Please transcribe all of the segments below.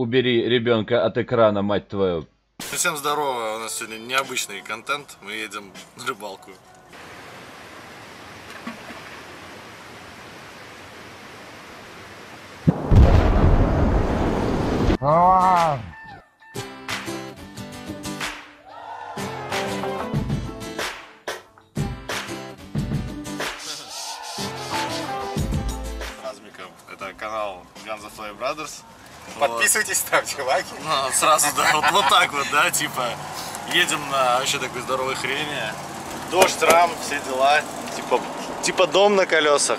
Убери ребенка от экрана, мать твою. Всем здорово, у нас сегодня необычный контент, мы едем на рыбалку. Это канал Guns of Fly Brothers. Подписывайтесь, ставьте лайки. Ну, сразу, да, вот так вот, да, типа, едем на вообще такой здоровой хрени. Дождь, рам, все дела, типа дом на колесах.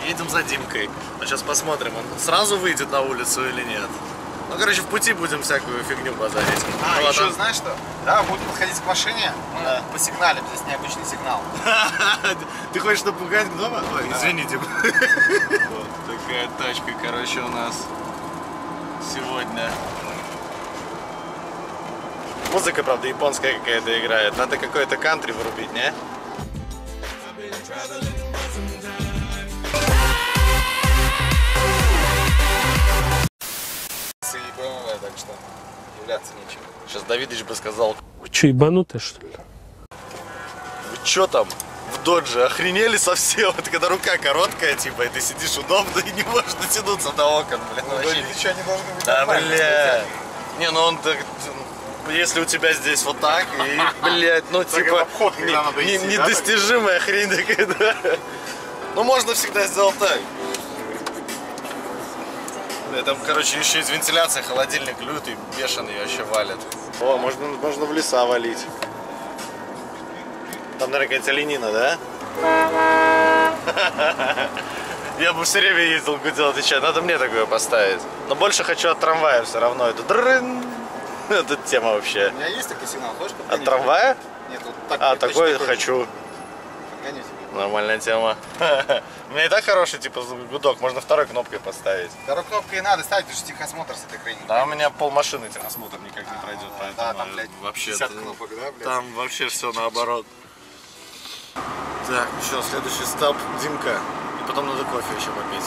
Едем за Димкой. А сейчас посмотрим, он сразу выйдет на улицу или нет. Ну, короче, в пути будем всякую фигню базарить. А, ну, еще знаешь что? Да, будем подходить к машине, мы посигналим, здесь необычный сигнал. Ты хочешь напугать дома? Ой, извини, Дим. Вот такая тачка, короче, у нас сегодня. Музыка, правда, японская какая-то играет. Надо какой-то кантри вырубить, не? Так что являться нечем. Сейчас Давидыч бы сказал: вы что, ебанутые, что ли? вы чё там в додже, охренели совсем? Это когда рука короткая, типа, и ты сидишь удобно и не можешь дотянуться до окон, блин. Ну, вообще ничего не должно быть. Да, бля. Не, ну он так, если у тебя здесь вот так, и, блядь, ну типа, недостижимая хрень такая, да. Ну можно всегда сделать так. Там, короче, еще из вентиляции холодильник лютый, бешеный вообще валит. О, можно в леса валить. Там, наверное, какая-то оленина, да? Я бы все время ездил, гудел, отвечать. Надо мне такое поставить. Но больше хочу от трамвая все равно. Это дрын. Это тема вообще. У меня есть такой сигнал, хочешь? От трамвая? Нет, вот так. А, такой хочу. Подгоню тебе. Нормальная тема. У меня и так хороший, типа, гудок. Можно второй кнопкой поставить. Второй кнопкой и надо ставить, потому что техосмотр с этой хренью. Да, у меня полмашины техосмотр никак не пройдет, поэтому да, там, блядь, вообще 50 кнопок, да, блядь? там вообще все наоборот. Так, еще следующий стоп, Димка. И потом надо кофе еще попить.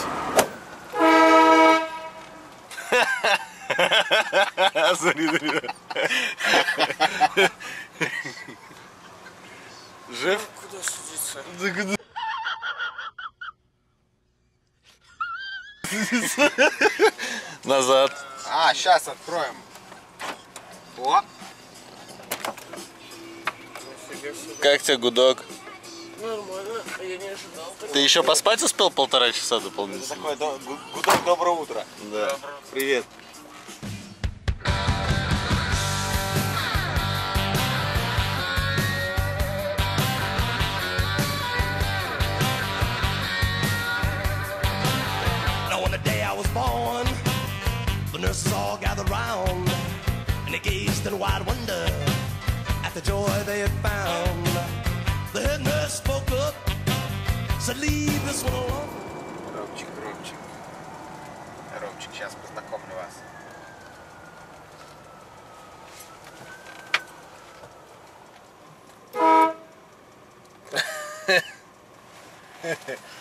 Смотри. Жив? Куда садиться? Назад. А, сейчас откроем. О! Как тебе гудок? Нормально, а я не ожидал. Ты еще поспать успел 1,5 часа дополнительно? Такое гудок, доброе утро. Да. Привет. Born, the nurses all gathered round, and they gazed in wide wonder at the joy they had found. The head nurse spoke up, said, "Leave this one alone." Ромчик. Ромчик, сейчас познакомлю вас.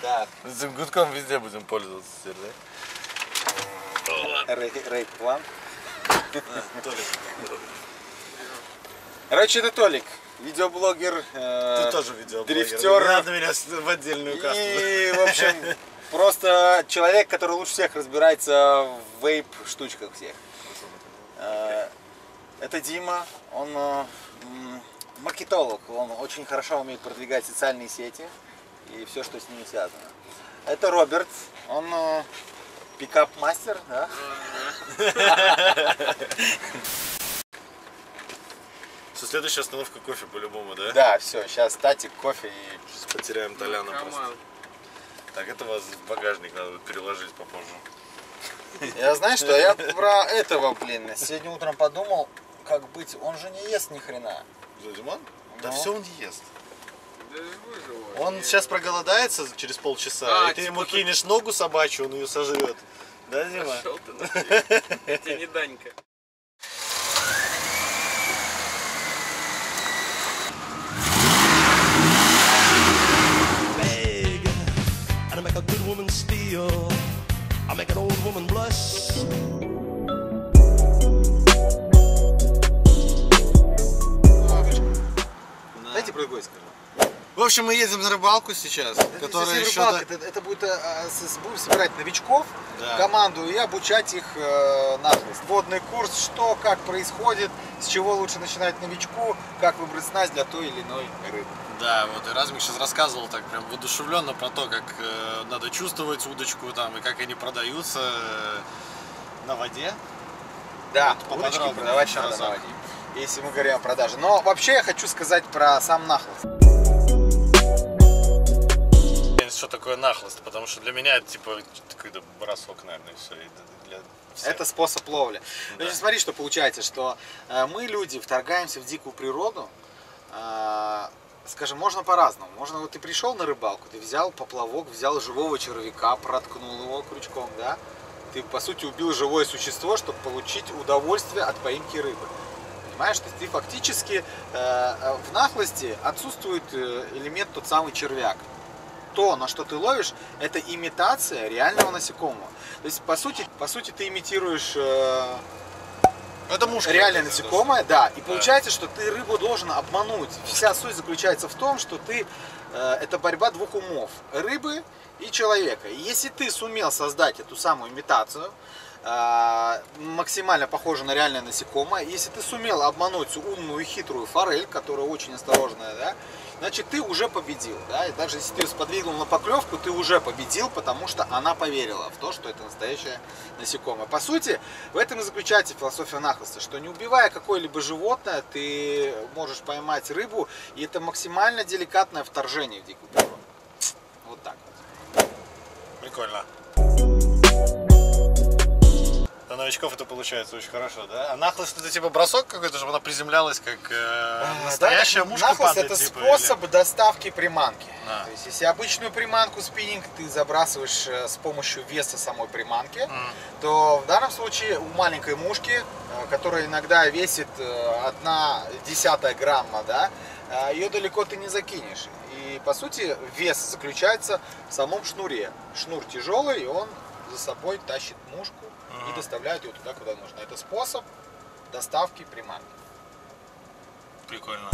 Так. Этим гудком везде будем пользоваться теперь, да? Рейд-план. Короче, это Толик, видеоблогер, Ты тоже видеоблогер. дрифтер. Не надо меня в отдельную касту. И, в общем, просто человек, который лучше всех разбирается в вейп-штучках всех. Это Дима, он маркетолог, он очень хорошо умеет продвигать социальные сети и все, что с ними связано. Это Роберт, он пикап-мастер, да? Все, следующая остановка кофе по-любому, да? Да, все, сейчас татик, кофе и... Сейчас потеряем Толяна просто. Так, это вас в багажник надо будет переложить попозже. Я знаю, что я про этого, блин, сегодня утром подумал, как быть, он же не ест ни хрена. Димон? Да Ну. все он ест. Он сейчас проголодается через полчаса, и ты ему кинешь ногу собачью, он ее сожрет. Да, Дима? Это не Данька. make a good woman steal. I make an old woman blush. В общем, мы едем на рыбалку сейчас, которая Это не еще... рыбалка, это будет, будем собирать новичков, Да. команду, и обучать их нахлыст. Вводный курс, что, как происходит, с чего лучше начинать новичку, как выбрать снасть для той или иной рыбы. Да, вот и Размик сейчас рассказывал так прям воодушевленно про то, как надо чувствовать удочку там и как они продаются на воде. Да, Вот удочки поподробнее продавать еще надо разок. на воде, если мы говорим о продаже. Но вообще я хочу сказать про сам нахлыст. Что такое нахлыст, потому что для меня это типа какой-то бросок, наверное, все. Для всех. Это способ ловли. Да. Значит, смотри, что получается, что мы, люди, вторгаемся в дикую природу. Скажем, можно по-разному. Можно, вот ты пришел на рыбалку, ты взял поплавок, взял живого червяка, проткнул его крючком, да? Ты, по сути, убил живое существо, чтобы получить удовольствие от поимки рыбы. Понимаешь, то есть ты фактически в нахлости отсутствует элемент тот самый червяк. То, на что ты ловишь, это имитация реального насекомого. То есть, по сути ты имитируешь Это мушка. реальное насекомое, да. И получается, что ты рыбу должен обмануть. Вся суть заключается в том, что ты это борьба двух умов: рыбы и человека. И если ты сумел создать эту самую имитацию, максимально похожую на реальное насекомое, если ты сумел обмануть умную и хитрую форель, которая очень осторожная, да, значит ты уже победил, да, и даже если ты сподвигнул на поклевку, ты уже победил, потому что она поверила в то, что это настоящее насекомое. По сути, в этом и заключается философия нахлыста, что не убивая какое-либо животное, ты можешь поймать рыбу, и это максимально деликатное вторжение в дикую природу. Вот так вот. Прикольно. Для новичков это получается очень хорошо, да? А нахлыст это типа бросок какой-то, чтобы она приземлялась как настоящая мушка нахлыст падает, это типа, способ доставки приманки. Да. То есть, если обычную приманку спиннинг ты забрасываешь с помощью веса самой приманки, то в данном случае у маленькой мушки, которая иногда весит 1/10 грамма, да, ее далеко ты не закинешь. И по сути вес заключается в самом шнуре. Шнур тяжелый, и он за собой тащит мушку и доставляет ее туда, куда нужно. Это способ доставки приманки. Прикольно.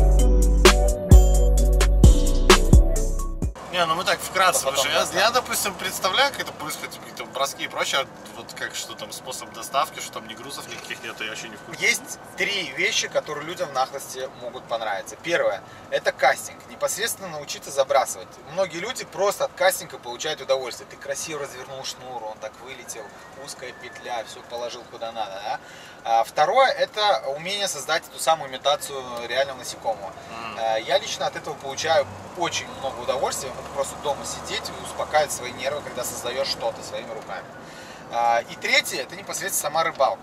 Не, ну мы так вкратце, Потом потому что доставим. я, допустим, представляю, как это происходит, какие-то броски и прочее, а вот как, что там, способ доставки, что там ни грузов никаких нет, я вообще не в курсе. Есть три вещи, которые людям в нахлости могут понравиться. Первое – это кастинг. Непосредственно научиться забрасывать. Многие люди просто от кастинга получают удовольствие. Ты красиво развернул шнур, он так вылетел, узкая петля, все положил куда надо. Да? А второе – это умение создать эту самую имитацию реального насекомого. Я лично от этого получаю очень много удовольствия. Вот просто дома сидеть и успокаивать свои нервы, когда создаешь что-то своими руками. И третье – это непосредственно сама рыбалка.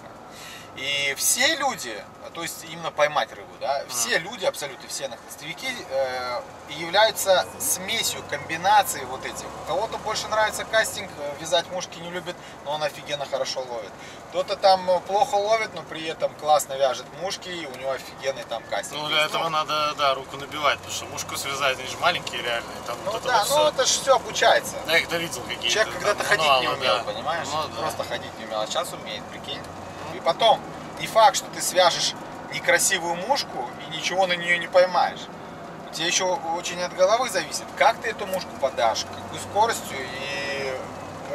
И все люди, то есть именно поймать рыбу, да, все люди, абсолютно все нахлостовики являются смесью, комбинацией вот этих. Кого-то больше нравится кастинг, вязать мушки не любит, но он офигенно хорошо ловит. Кто-то там плохо ловит, но при этом классно вяжет мушки, и у него офигенный там кастинг. Ну, для этого надо, да, руку набивать, потому что мушку связать, они же маленькие реальные. Там Ну вот это да, вот ну всё. это же все обучается. Я их видел какие-то. Человек когда-то там ходить не мануалы, умел, да. понимаешь? Ну, да. Просто ходить не умел, а сейчас умеет, прикинь. И потом, не факт, что ты свяжешь некрасивую мушку и ничего на нее не поймаешь. У тебя еще очень от головы зависит, как ты эту мушку подашь, какой скоростью, и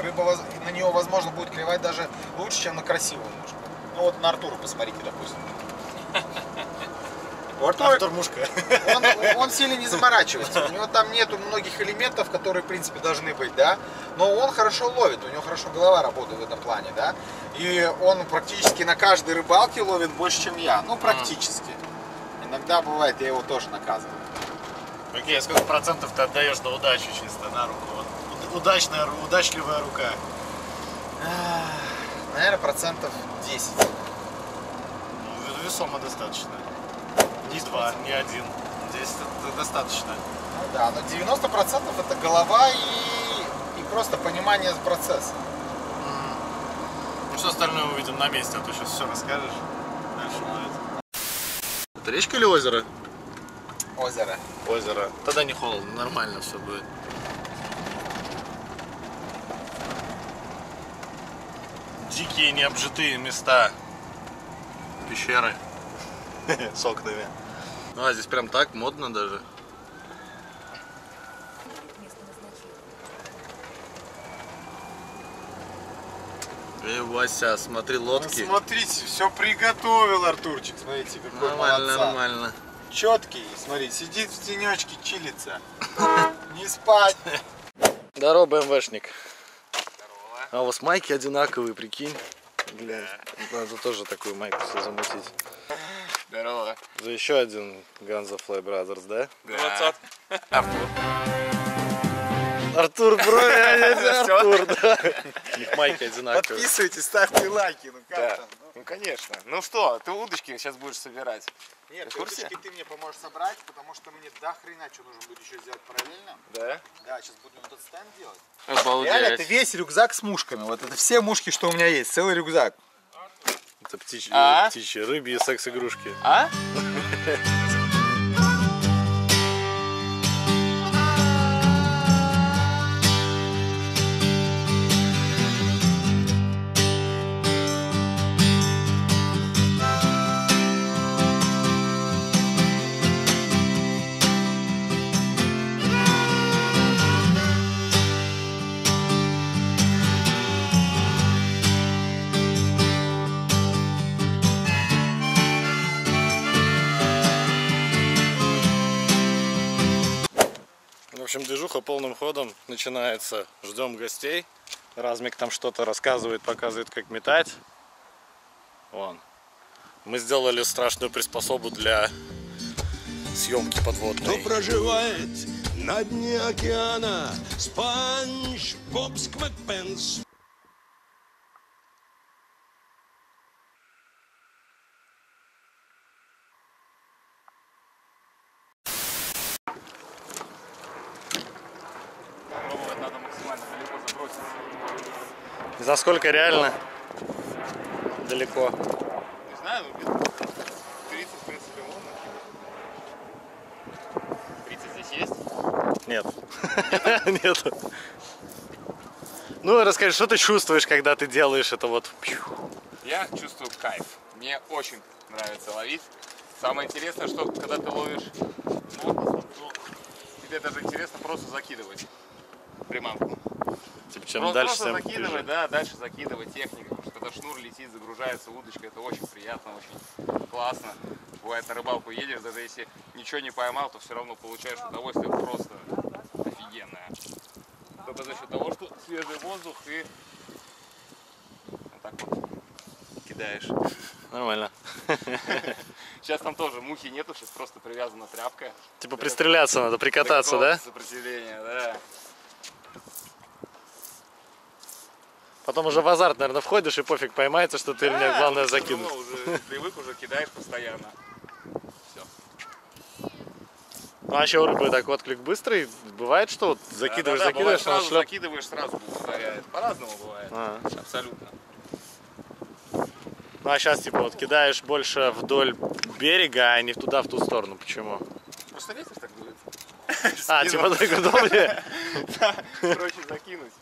рыба на нее, возможно, будет клевать даже лучше, чем на красивую мушку. Ну вот на Артура посмотрите, допустим. У Артура Артур мушка. он сильно не заморачивается, у него там нету многих элементов, которые, в принципе, должны быть, да, но он хорошо ловит, у него хорошо голова работает в этом плане, да, и он практически на каждой рыбалке ловит больше, чем я, ну, практически. Иногда бывает, я его тоже наказываю. Окей, сколько процентов ты отдаешь на удачу чисто, на руку? Вот. Удачливая рука. Наверное, процентов 10. Ну, весомо достаточно. Не 2, не 1. 10 это достаточно. Ну да, но 90% это голова и просто понимание процесса. Ну, все остальное увидим на месте, а то сейчас все расскажешь. Дальше будет. Это речка или озеро? Озеро. Озеро. Тогда не холодно, нормально все будет. Дикие необжитые места. Пещеры. С окнами. Ну а здесь прям так модно даже. Вася, смотри, лодки. Смотрите, все приготовил Артурчик. Смотрите, какой молодца. Нормально. Четкий, смотри, сидит в тенечке, чилится. Не спать. Здорово, БМВшник. А у вас майки одинаковые, прикинь. Глянь, надо тоже такую майку себе замутить. Здорово. За еще один Guns of Fly Brothers, да? 20. Артур, брови, Артур, да. У них майки одинаковые. Подписывайтесь, ставьте лайки. Ну как Да. там? Ну конечно. Ну что, ты удочки сейчас будешь собирать? Нет, в курсе? удочки ты мне поможешь собрать, потому что мне до хрена что нужно будет еще сделать параллельно. Да? Да, сейчас будем этот стенд делать. Обалдеть. Реально, это весь рюкзак с мушками. Вот это все мушки, что у меня есть, целый рюкзак. Это птичьи, А? птичьи рыбьи секс-игрушки. А? В общем, движуха полным ходом начинается. Ждем гостей. Размик там что-то рассказывает, показывает, как метать. Вон. Мы сделали страшную приспособу для съемки подводной. Кто проживает на дне океана? Спанч Боб Сквепенс. Пробовать надо максимально далеко забросить. За сколько реально далеко? Не знаю, ну 30, в принципе, можно. 30 здесь есть? Нет. Нет. Ну, расскажи, что ты чувствуешь, когда ты делаешь это вот? Я чувствую кайф. Мне очень нравится ловить. Самое интересное, что когда ты ловишь, ну, тебе даже интересно просто закидывать приманку. Типа, чем Просто, дальше, просто тем закидывать, ближе. да, дальше закидывать техника. Потому что когда шнур летит, загружается удочка, это очень приятно, очень классно. Бывает, на рыбалку едешь, даже если ничего не поймал, то все равно получаешь удовольствие просто офигенное. Только за счет того, что свежий воздух и вот так вот кидаешь. Нормально. Сейчас там тоже мухи нету, сейчас просто привязана тряпка. Типа пристреляться надо, прикататься, да? Сопротивление, да. Потом уже в азарт, наверное, входишь и пофиг, поймается что-то или нет, главное всё закинуть. равно уже привык, уже кидаешь постоянно. Все. Ну а еще у рыбы так отклик быстрый, бывает, что вот закидываешь, закидываешь, она сразу шлеп. закидываешь, сразу ударяет. По-разному бывает. А. Абсолютно. Ну а сейчас типа вот кидаешь больше вдоль берега, а не туда, в ту сторону. Почему? Просто ветер так дует. А, типа так удобнее. Проще закинуть.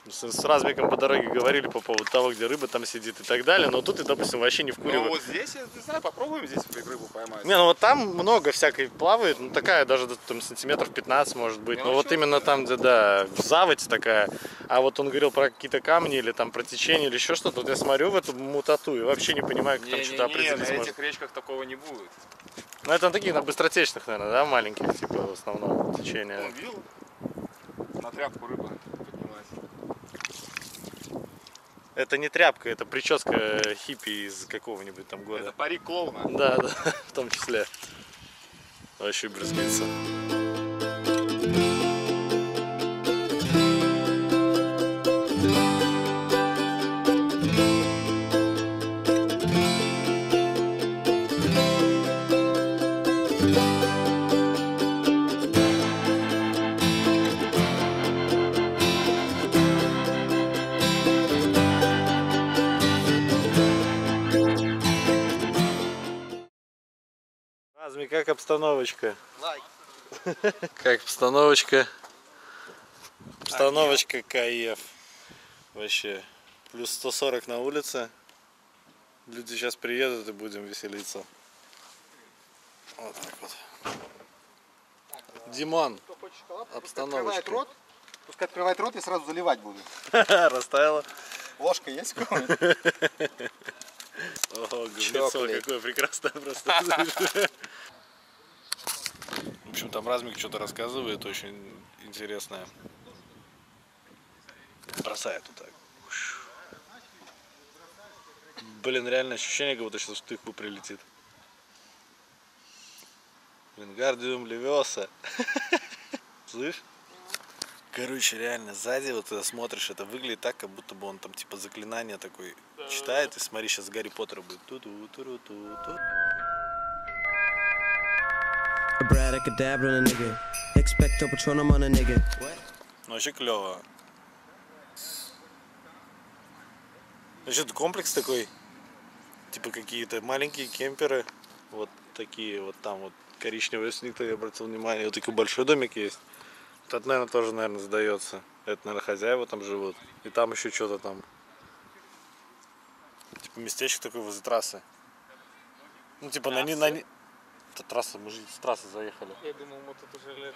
С Размиком по дороге говорили по поводу того, где рыба там сидит и так далее, но тут и, допустим, вообще не Ну вкуриваю. вот здесь, я не знаю, попробуем здесь рыбу поймать. Не, ну вот там много всякой плавает, ну такая даже там сантиметров 15 может быть, но вот Мелочевка, именно там, где, да, заводь такая, а вот он говорил про какие-то камни или там про течение или еще что-то, вот я смотрю в эту мутату и вообще не понимаю, как там что-то Не, определить на можно. этих речках такого не будет. Ну это на таких, на быстротечных, наверное, да, маленьких, типа, в основном, течения. Он видел? На тряпку рыба поднялась. Это не тряпка, это прическа хиппи из какого-нибудь там года. Это парик клоуна. Да, да, в том числе. Вообще брызгается. Разми, как обстановочка? Лайк. Как обстановочка? Обстановочка кайф. Вообще. Плюс 140 на улице. Люди сейчас приедут и будем веселиться. Вот так вот. Димон, Кто хочет шоколад, обстановочка. пускай открывает рот и сразу заливать буду. Растаяло. Ложка есть? Ого, лицо какое прекрасное просто. В общем, там Размик что-то рассказывает очень интересное. Бросает вот так. Блин, реально ощущение, как будто сейчас штык прилетит. Вингардиум левиоса. Слышь? Короче, реально, сзади вот ты смотришь, это выглядит так, как будто бы он там типа заклинание такое читает. И смотри, сейчас Гарри Поттер будет. Ту-ту-ту-ту-ту. Ну, вообще клево. Значит, комплекс такой, типа какие-то маленькие кемперы, вот такие вот там вот коричневые, если никто не обратил внимания. Вот такой большой домик есть. Вот это, наверное, тоже, наверное, сдается. Это, наверное, хозяева там живут. И там еще что-то там. Типа местечко такое возле трассы. Ну, типа на это трасса, мы же с трассы заехали. Я думал, мы тут уже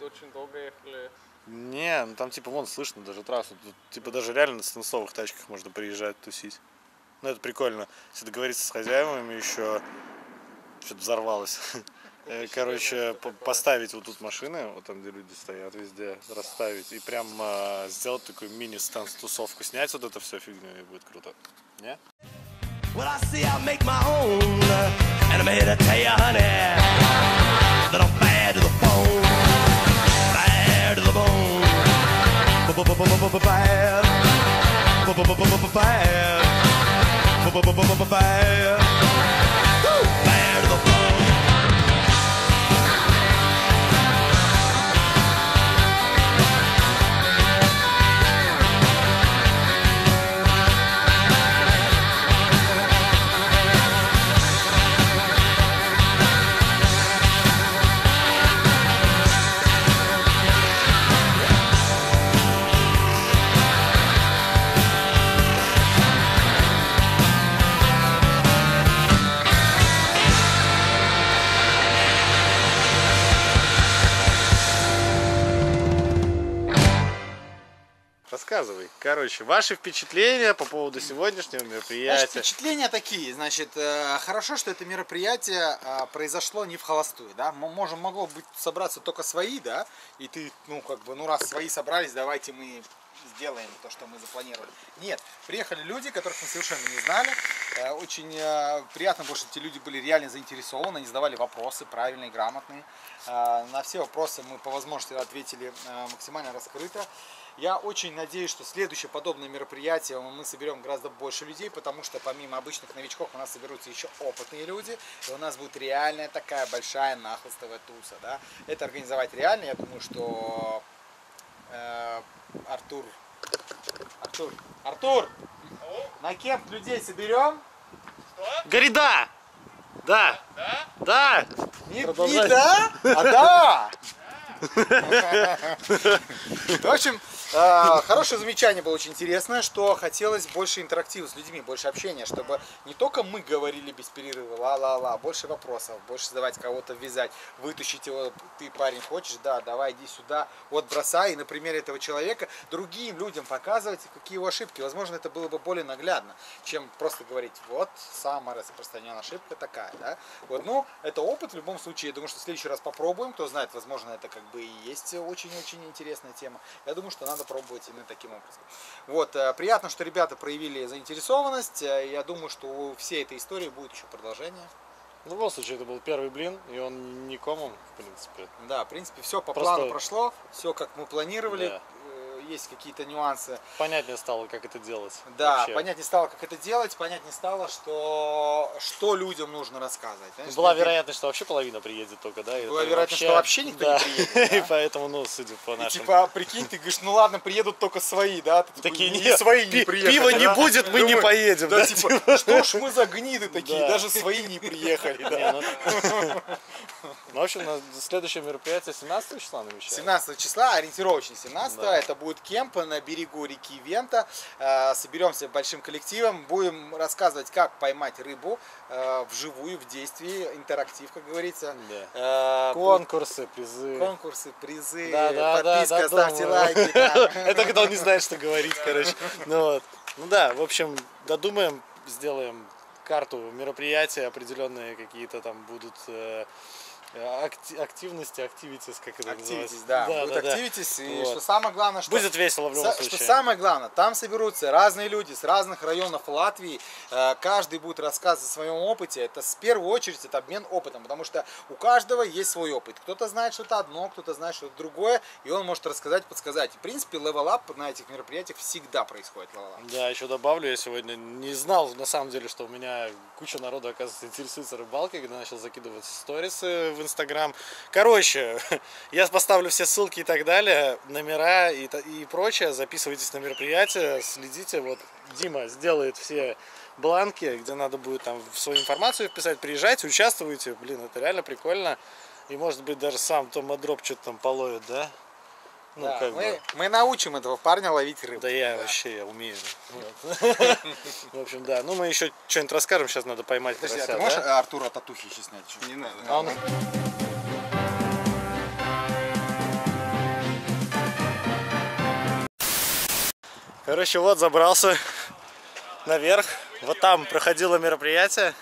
очень долго ехали. Не, ну там типа вон слышно даже трассу. Тут, типа даже реально на станцовых тачках можно приезжать, тусить. Ну это прикольно. Если договориться с хозяевами еще, что-то взорвалось. Короче, поставить вот тут машины, вот там где люди стоят везде, расставить. И прям сделать такой мини-станц-тусовку. Снять вот это все фигню, и будет круто. Не? Well, I see I'll make my own, and I'm here to tell you, honey, that I'm bad to the bone, bad to the bone, bad, bad, bad to the bone. Рассказывай. Короче, ваши впечатления по поводу сегодняшнего мероприятия. Значит, впечатления такие. Значит, хорошо, что это мероприятие произошло не в холостую, да. Могло быть собраться только свои, да. И ты, ну, как бы, ну, раз свои собрались, давайте мы сделаем то, что мы запланировали. Нет, приехали люди, которых мы совершенно не знали. Очень приятно было, что эти люди были реально заинтересованы, они задавали вопросы правильные, грамотные. На все вопросы мы по возможности ответили максимально раскрыто. Я очень надеюсь, что следующее подобное мероприятие мы соберем гораздо больше людей, потому что помимо обычных новичков у нас соберутся еще опытные люди, и у нас будет реальная такая большая нахлыстовая туса. Да? Это организовать реально, я думаю, что Артур, на кемп людей соберем? Говори да! Да! Да! Не да, а да! В общем, хорошее замечание было очень интересное, что хотелось больше интерактива с людьми, больше общения, чтобы не только мы говорили без перерыва, ла-ла-ла, больше вопросов, больше задавать кого-то, вязать, вытащить его, ты, парень, хочешь, да, давай, иди сюда, вот бросай, и на примере этого человека другим людям показывать, какие его ошибки. Возможно, это было бы более наглядно, чем просто говорить, вот, самая распространенная ошибка такая, да. Вот, ну, это опыт в любом случае, я думаю, что в следующий раз попробуем, кто знает, возможно, это как бы и есть очень-очень интересная тема. Я думаю, что надо пробовать именно таким образом. Вот, приятно, что ребята проявили заинтересованность. Я думаю, что у всей этой истории будет еще продолжение. В любом случае, это был первый блин, и он не комом, в принципе. Да, в принципе, все по плану прошло, все как мы планировали. Да. Есть какие-то нюансы. Понятнее стало, как это делать. Да, вообще. понятнее стало, как это делать, понятнее стало, что людям нужно рассказывать. Знаешь, была вероятность, что вообще половина приедет только, да? Была вероятность, что вообще никто не приедет. Да? И поэтому, ну, судя по нашим... Типа, прикинь, ты говоришь, ну ладно, приедут только свои, да? Ты такие, такой, нет, свои не приехали. Пива не будет, мы не поедем. Да, типа, что ж мы за гниды такие, Да. даже свои не приехали, да? Ну, в общем, следующее мероприятие 17 числа намечается. 17 числа, ориентировочно 17, Да. это будет буткемп на берегу реки Вента. Соберемся большим коллективом, будем рассказывать, как поймать рыбу вживую, в действии, интерактив, как говорится. Да. Конкурсы, призы. Конкурсы, призы, Да, подписка, ставьте лайки. Это когда он не знает, что говорить, короче. Ну да, в общем, додумаем, сделаем карту мероприятия, определенные какие-то там будут активности, activities, как это называется. Да, будут activities, и Вот. что самое главное, что... Будет весело в любом случае. Что самое главное, там соберутся разные люди с разных районов Латвии, каждый будет рассказывать о своем опыте, это в первую очередь это обмен опытом, потому что у каждого есть свой опыт, кто-то знает что-то одно, кто-то знает что-то другое, и он может рассказать, подсказать. В принципе, level up на этих мероприятиях всегда происходит level up. Да, еще добавлю, я сегодня не знал, на самом деле, что у меня куча народу, оказывается, интересуется рыбалкой, когда начал закидывать сторисы в Инстаграм. Короче, я поставлю все ссылки и так далее, номера и прочее, записывайтесь на мероприятие, следите, вот Дима сделает все бланки, где надо будет там свою информацию вписать, приезжайте, участвуйте, блин, это реально прикольно, и может быть даже сам Томодроп что-то там половит, да? Ну, Да, как бы. мы научим этого парня ловить рыбу. Да я вообще умею. Вот. В общем, да. Ну, мы еще что-нибудь расскажем. Сейчас надо поймать Подожди, карася, а ты можешь да? Артура татухи еще снять? Не надо. А он- Короче, вот забрался наверх. Вот там проходило мероприятие.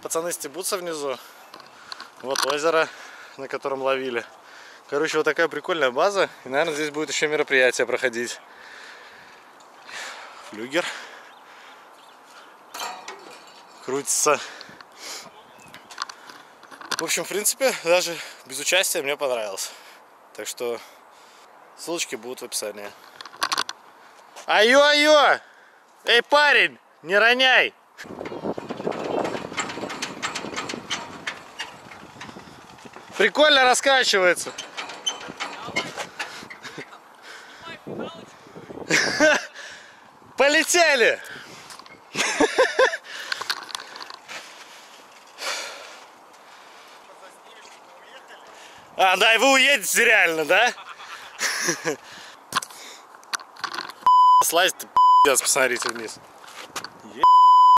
Пацаны стебутся внизу. Вот озеро, на котором ловили. Короче, вот такая прикольная база. И, наверное, здесь будет еще мероприятие проходить. Флюгер. Крутится. В общем, в принципе, даже без участия мне понравилось. Так что ссылочки будут в описании. Айо-айо! Эй, парень, не роняй! Прикольно раскачивается. Полетели! А, да, и вы уедете реально, да? Слазь ты, пиздец, посмотрите вниз.